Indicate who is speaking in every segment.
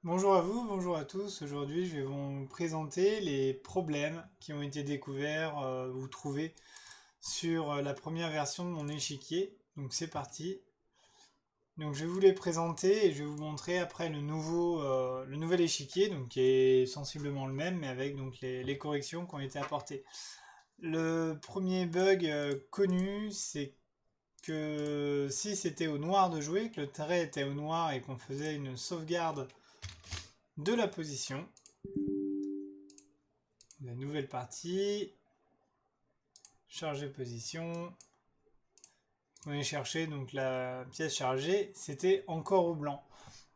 Speaker 1: Bonjour à vous, bonjour à tous. Aujourd'hui, je vais vous présenter les problèmes qui ont été découverts ou trouvés sur la première version de mon échiquier. Donc c'est parti. Donc je vais vous les présenter et je vais vous montrer après le nouvel échiquier, donc qui est sensiblement le même, mais avec donc les corrections qui ont été apportées. Le premier bug connu, c'est que si c'était au noir de jouer, que le trait était au noir et qu'on faisait une sauvegarde de la position, la nouvelle partie, charger position, on est cherché donc la pièce chargée, c'était encore au blanc.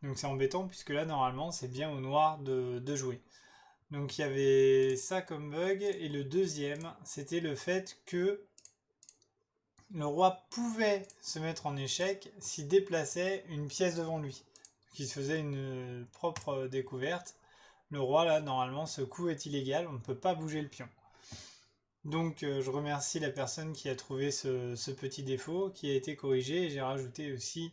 Speaker 1: Donc c'est embêtant puisque là normalement c'est bien au noir de jouer. Donc il y avait ça comme bug et le deuxième c'était le fait que le roi pouvait se mettre en échec s'il déplaçait une pièce devant lui. Donc il se faisait une propre découverte. Le roi là normalement ce coup est illégal, on ne peut pas bouger le pion. Donc je remercie la personne qui a trouvé ce petit défaut qui a été corrigé et j'ai rajouté aussi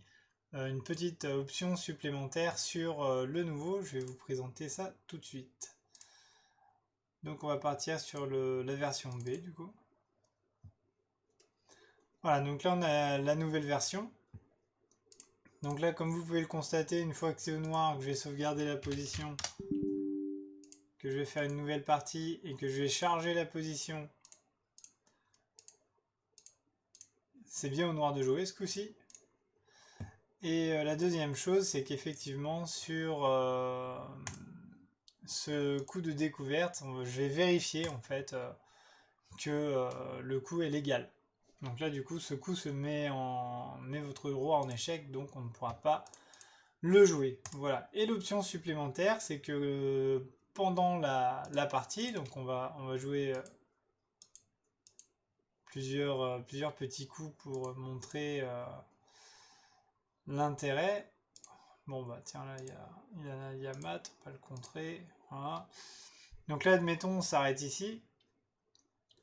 Speaker 1: une petite option supplémentaire sur le nouveau. Je vais vous présenter ça tout de suite. Donc on va partir sur la version B du coup. Voilà, donc là on a la nouvelle version. Donc là comme vous pouvez le constater, une fois que c'est au noir, que je vais sauvegarder la position, que je vais faire une nouvelle partie et que je vais charger la position, c'est bien au noir de jouer ce coup-ci. Et la deuxième chose, c'est qu'effectivement, sur ce coup de découverte, je vais vérifier en fait que le coup est légal. Donc là, du coup, ce coup met votre roi en échec, donc on ne pourra pas le jouer. Voilà. Et l'option supplémentaire, c'est que pendant la partie, donc on va jouer plusieurs petits coups pour montrer l'intérêt. Bon bah tiens là il y a mat, on va le contrer. Voilà. Donc là admettons on s'arrête ici.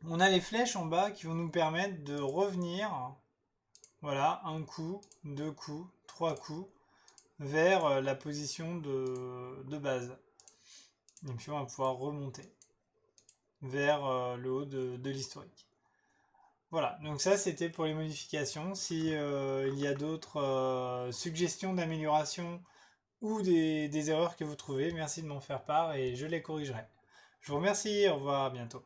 Speaker 1: On a les flèches en bas qui vont nous permettre de revenir, voilà, un coup, deux coups, trois coups, vers la position de base. Et puis on va pouvoir remonter vers le haut de l'historique. Voilà, donc ça c'était pour les modifications. Si il y a d'autres suggestions d'amélioration ou des erreurs que vous trouvez, merci de m'en faire part et je les corrigerai. Je vous remercie, au revoir, à bientôt.